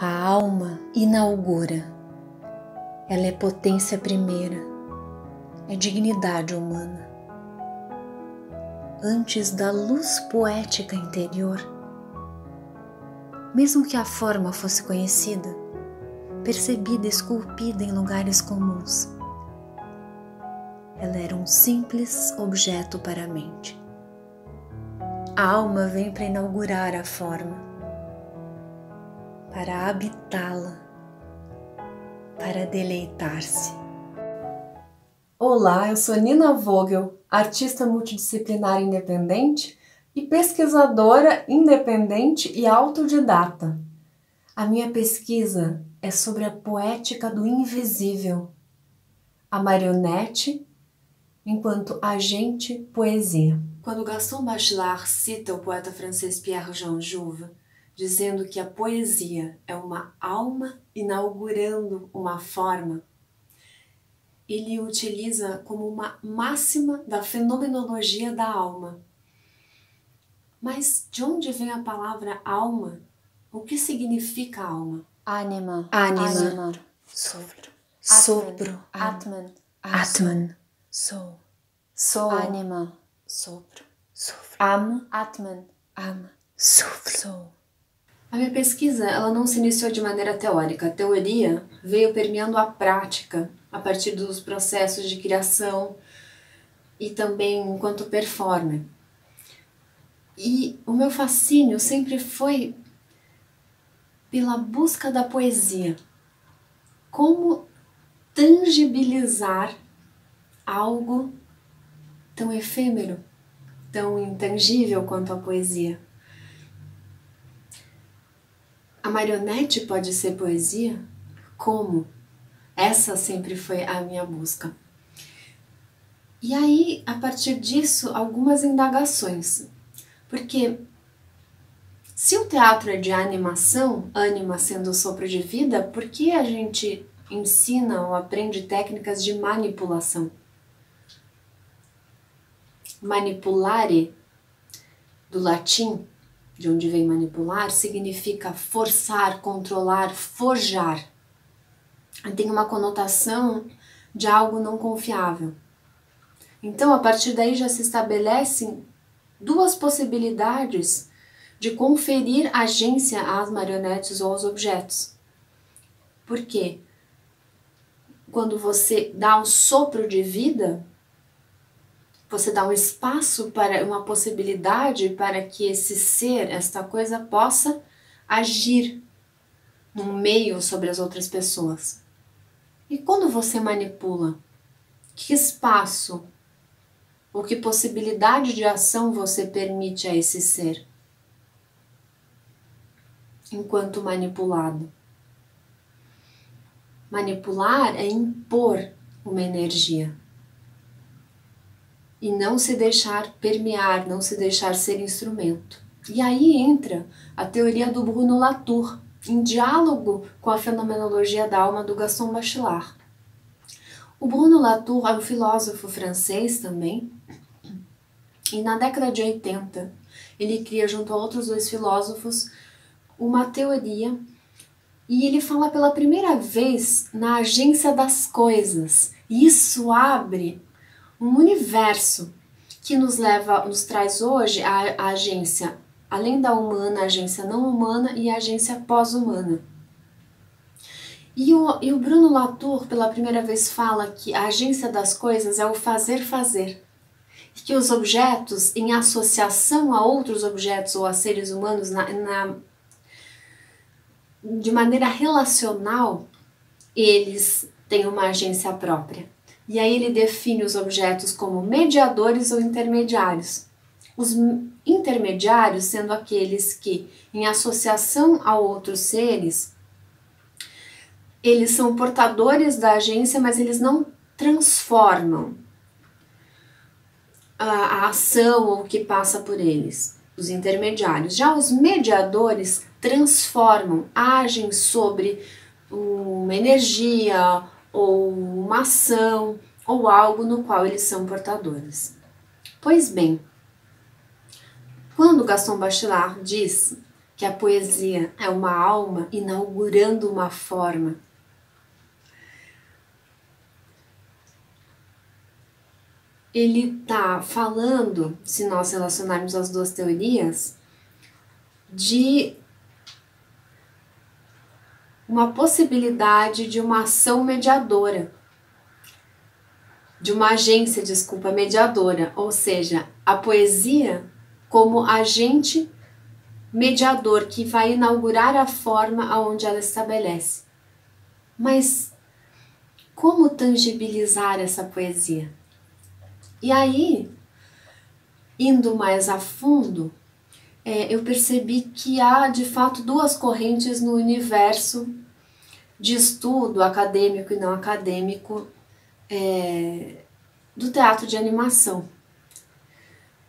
A alma inaugura. Ela é potência primeira, é dignidade humana. Antes da luz poética interior, mesmo que a forma fosse conhecida, percebida e esculpida em lugares comuns, ela era um simples objeto para a mente. A alma vem para inaugurar a forma, para habitá-la, para deleitar-se. Olá, eu sou Nina Vogel, artista multidisciplinar independente e pesquisadora independente e autodidata. A minha pesquisa é sobre a poética do invisível, a marionete enquanto agente poesia. Quando Gaston Bachelard cita o poeta francês Pierre-Jean Jouve, dizendo que a poesia é uma alma inaugurando uma forma, ele utiliza como uma máxima da fenomenologia da alma. Mas de onde vem a palavra alma? O que significa alma? Ânima, Sopro, Atman, Atman, Soul, Ânima, Sopro, Atman, Soul. A minha pesquisa ela não se iniciou de maneira teórica. A teoria veio permeando a prática a partir dos processos de criação e também enquanto performer. E o meu fascínio sempre foi pela busca da poesia. Como tangibilizar algo tão efêmero, tão intangível quanto a poesia. A marionete pode ser poesia? Como? Essa sempre foi a minha busca. E aí, a partir disso, algumas indagações. Porque se o teatro é de animação, ânima sendo o sopro de vida, por que a gente ensina ou aprende técnicas de manipulação? Manipulare, do latim, de onde vem manipular, significa forçar, controlar, forjar. Tem uma conotação de algo não confiável. Então, a partir daí já se estabelecem duas possibilidades de conferir agência às marionetes ou aos objetos. Por quê? Quando você dá um sopro de vida, você dá um espaço para uma possibilidade para que esse ser, esta coisa, possa agir no meio sobre as outras pessoas. E quando você manipula, que espaço ou que possibilidade de ação você permite a esse ser enquanto manipulado? Manipular é impor uma energia e não se deixar permear, não se deixar ser instrumento. E aí entra a teoria do Bruno Latour, em diálogo com a fenomenologia da alma do Gaston Bachelard. O Bruno Latour é um filósofo francês também, e na década de 80 ele cria, junto a outros dois filósofos, uma teoria, e ele fala pela primeira vez na agência das coisas. E isso abre um universo que nos traz hoje a agência, além da humana, a agência não humana e a agência pós-humana. E o Bruno Latour, pela primeira vez, fala que a agência das coisas é o fazer-fazer. E que os objetos, em associação a outros objetos ou a seres humanos, de maneira relacional, eles têm uma agência própria. E aí ele define os objetos como mediadores ou intermediários. Os intermediários sendo aqueles que, em associação a outros seres, eles são portadores da agência, mas eles não transformam a ação ou o que passa por eles, os intermediários. Já os mediadores transformam, agem sobre uma energia ou uma ação ou algo no qual eles são portadores. Pois bem, quando Gaston Bachelard diz que a poesia é uma alma inaugurando uma forma. Ele está falando, se nós relacionarmos as duas teorias, de uma possibilidade de uma ação mediadora, de uma agência, mediadora, ou seja, a poesia como agente mediador que vai inaugurar a forma aonde ela estabelece. Mas como tangibilizar essa poesia? E aí, indo mais a fundo, eu percebi que há de fato duas correntes no universo de estudo acadêmico e não acadêmico do teatro de animação.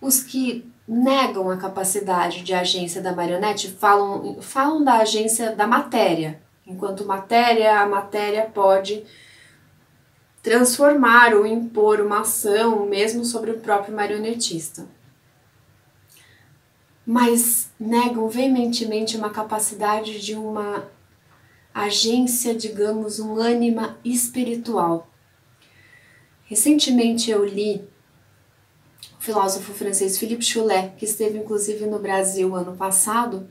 Os que negam a capacidade de agência da marionete falam da agência da matéria. Enquanto matéria, a matéria pode transformar ou impor uma ação, mesmo sobre o próprio marionetista. Mas negam veementemente uma capacidade de uma agência, digamos, um ânima espiritual. Recentemente eu li o filósofo francês Philippe Choulet, que esteve inclusive no Brasil ano passado,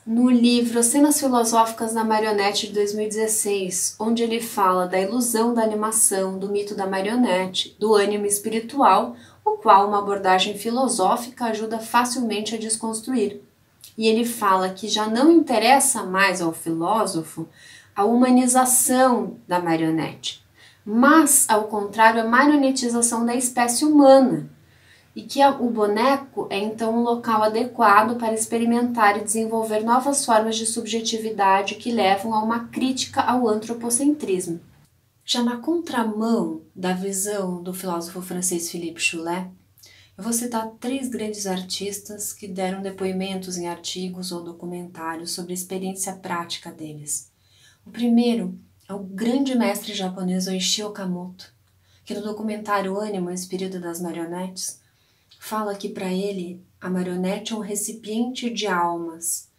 no livro Cenas Filosóficas da Marionete de 2016, onde ele fala da ilusão da animação, do mito da marionete, do ânimo espiritual, o qual uma abordagem filosófica ajuda facilmente a desconstruir. E ele fala que já não interessa mais ao filósofo a humanização da marionete, mas, ao contrário, a marionetização da espécie humana, e que o boneco é então um local adequado para experimentar e desenvolver novas formas de subjetividade que levam a uma crítica ao antropocentrismo. Já na contramão da visão do filósofo francês Philippe Choulet, eu vou citar 3 grandes artistas que deram depoimentos em artigos ou documentários sobre a experiência prática deles. O primeiro é o grande mestre japonês Oishi Okamoto, que no documentário Ânimo, Espírito das Marionetes, fala que para ele a marionete é um recipiente de almas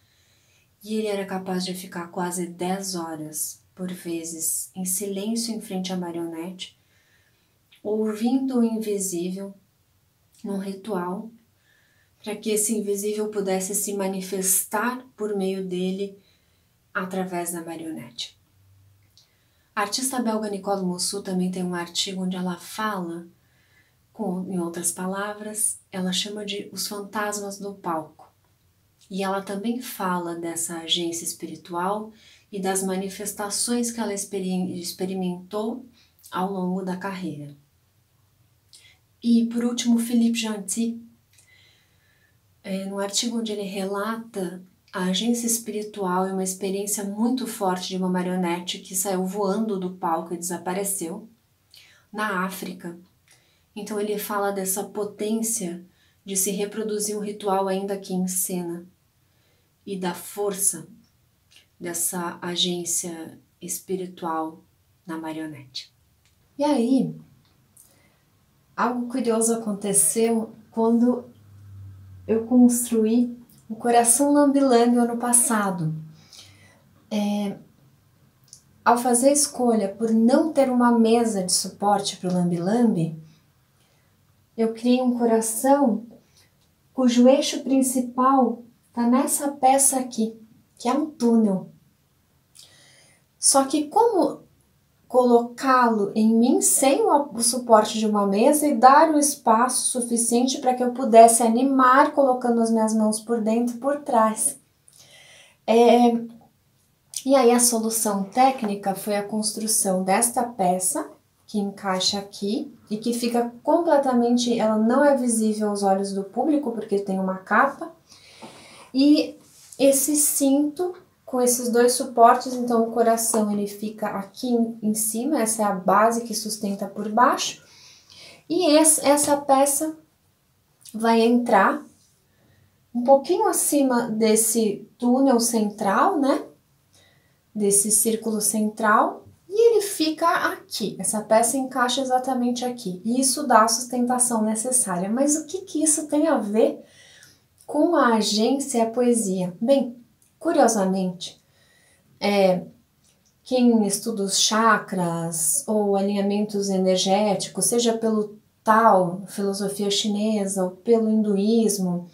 e ele era capaz de ficar quase 10 horas, por vezes, em silêncio em frente à marionete, ouvindo o invisível num ritual, para que esse invisível pudesse se manifestar por meio dele através da marionete. A artista belga Nicole Musso também tem um artigo onde ela fala, em outras palavras, ela chama de os fantasmas do palco. E ela também fala dessa agência espiritual e das manifestações que ela experimentou ao longo da carreira. E, por último, Philippe Gentil, no artigo onde ele relata a agência espiritual e uma experiência muito forte de uma marionete que saiu voando do palco e desapareceu na África. Então ele fala dessa potência de se reproduzir um ritual ainda aqui em cena e da força dessa agência espiritual na marionete. E aí, algo curioso aconteceu quando eu construí o Coração Lambi-Lambi ano passado. Ao fazer a escolha por não ter uma mesa de suporte para o Lambi-Lambi, eu criei um coração cujo eixo principal está nessa peça aqui, que é um túnel. Só que como colocá-lo em mim sem o suporte de uma mesa e dar o espaço suficiente para que eu pudesse animar colocando as minhas mãos por dentro e por trás. E aí a solução técnica foi a construção desta peça, que encaixa aqui e que fica completamente, ela não é visível aos olhos do público porque tem uma capa, e esse cinto com esses 2 suportes, então o coração ele fica aqui em cima, essa é a base que sustenta por baixo, e essa peça vai entrar um pouquinho acima desse túnel central, né, desse círculo central, e ele fica aqui, essa peça encaixa exatamente aqui, e isso dá a sustentação necessária. Mas o que isso tem a ver com a agência e a poesia? Bem, curiosamente, quem estuda os chakras ou alinhamentos energéticos, seja pelo Tao, filosofia chinesa, ou pelo hinduísmo,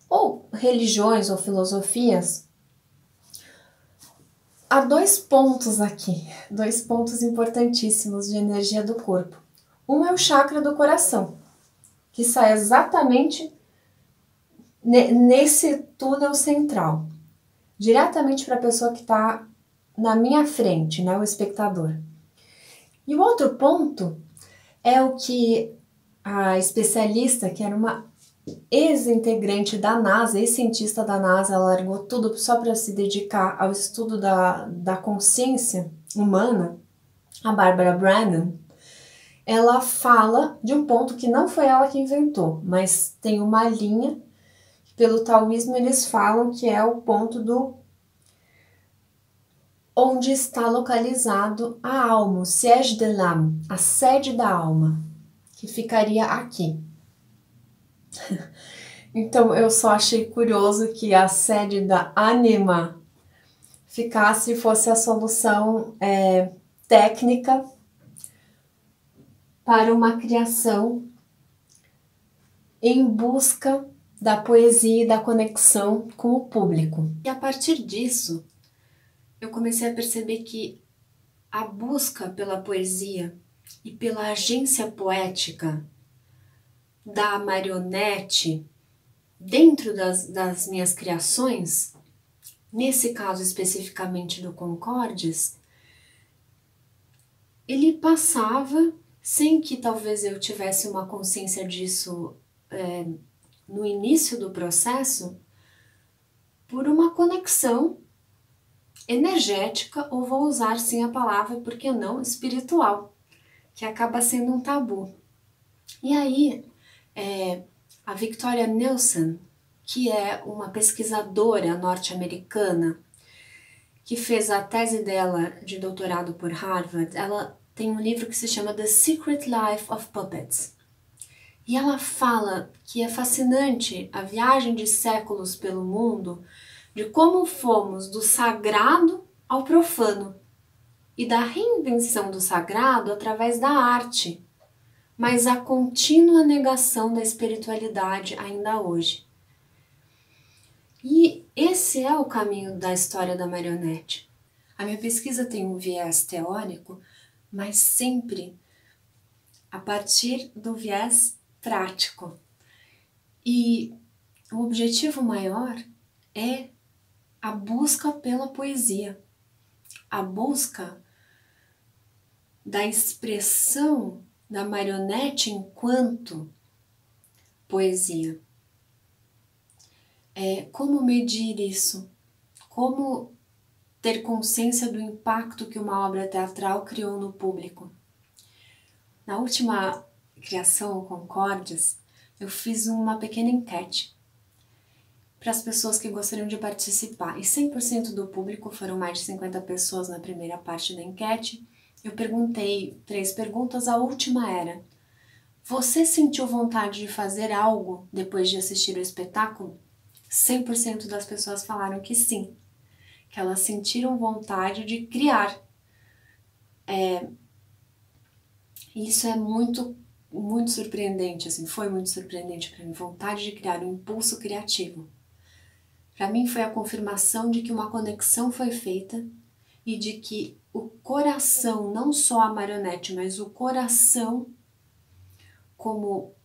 ou religiões ou filosofias, há 2 pontos aqui, 2 pontos importantíssimos de energia do corpo. Um é o chakra do coração, que sai exatamente nesse túnel central, diretamente para a pessoa que está na minha frente, né, o espectador. E o outro ponto é o que a especialista, que era uma ex-integrante da NASA, ex-cientista da NASA, ela largou tudo só para se dedicar ao estudo da consciência humana, a Barbara Brannan, ela fala de um ponto que não foi ela que inventou, mas tem uma linha, pelo taoísmo eles falam que é o ponto do onde está localizado a alma, o siège de l'âme, a sede da alma, que ficaria aqui. Então eu só achei curioso que a sede da ânima fosse a solução técnica para uma criação em busca da poesia e da conexão com o público. E a partir disso, eu comecei a perceber que a busca pela poesia e pela agência poética da marionete dentro das minhas criações, nesse caso especificamente do Concordes, ele passava, sem que talvez eu tivesse uma consciência disso no início do processo, por uma conexão energética, ou vou usar sim a palavra, por que não, espiritual, que acaba sendo um tabu. E aí, a Victoria Nelson, que é uma pesquisadora norte-americana, que fez a tese dela de doutorado por Harvard, ela tem um livro que se chama The Secret Life of Puppets. E ela fala que é fascinante a viagem de séculos pelo mundo, de como fomos do sagrado ao profano e da reinvenção do sagrado através da arte, mas a contínua negação da espiritualidade ainda hoje. E esse é o caminho da história da marionete. A minha pesquisa tem um viés teórico, mas sempre a partir do viés prático. E o objetivo maior é a busca pela poesia, a busca da expressão da marionete enquanto poesia. Como medir isso? Como ter consciência do impacto que uma obra teatral criou no público? Na última criação, o Concordes, eu fiz uma pequena enquete para as pessoas que gostariam de participar. E 100% do público, foram mais de 50 pessoas na primeira parte da enquete. Eu perguntei 3 perguntas, a última era: você sentiu vontade de fazer algo depois de assistir o espetáculo? 100% das pessoas falaram que sim, que elas sentiram vontade de criar. Isso é muito surpreendente, assim, foi muito surpreendente para mim, vontade de criar, um impulso criativo. Para mim foi a confirmação de que uma conexão foi feita e de que o coração, não só a marionete, mas o coração como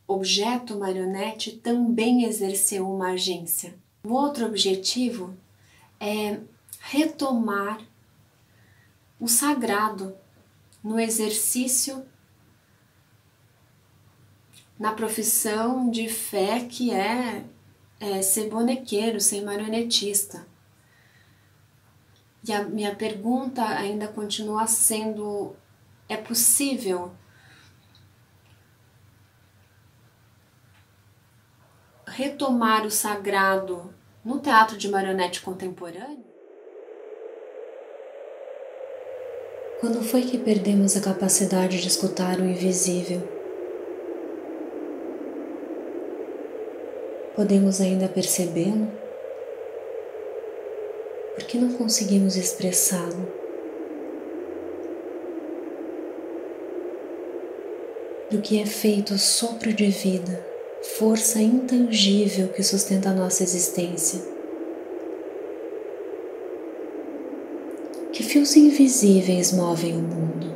objeto marionete também exerceu uma agência. O outro objetivo é retomar o sagrado no exercício, na profissão de fé que é ser bonequeiro, ser marionetista. E a minha pergunta ainda continua sendo: é possível retomar o sagrado no teatro de marionete contemporâneo? Quando foi que perdemos a capacidade de escutar o invisível? Podemos ainda percebê-lo? Por que não conseguimos expressá-lo? Do que é feito o sopro de vida, força intangível que sustenta a nossa existência? Que fios invisíveis movem o mundo?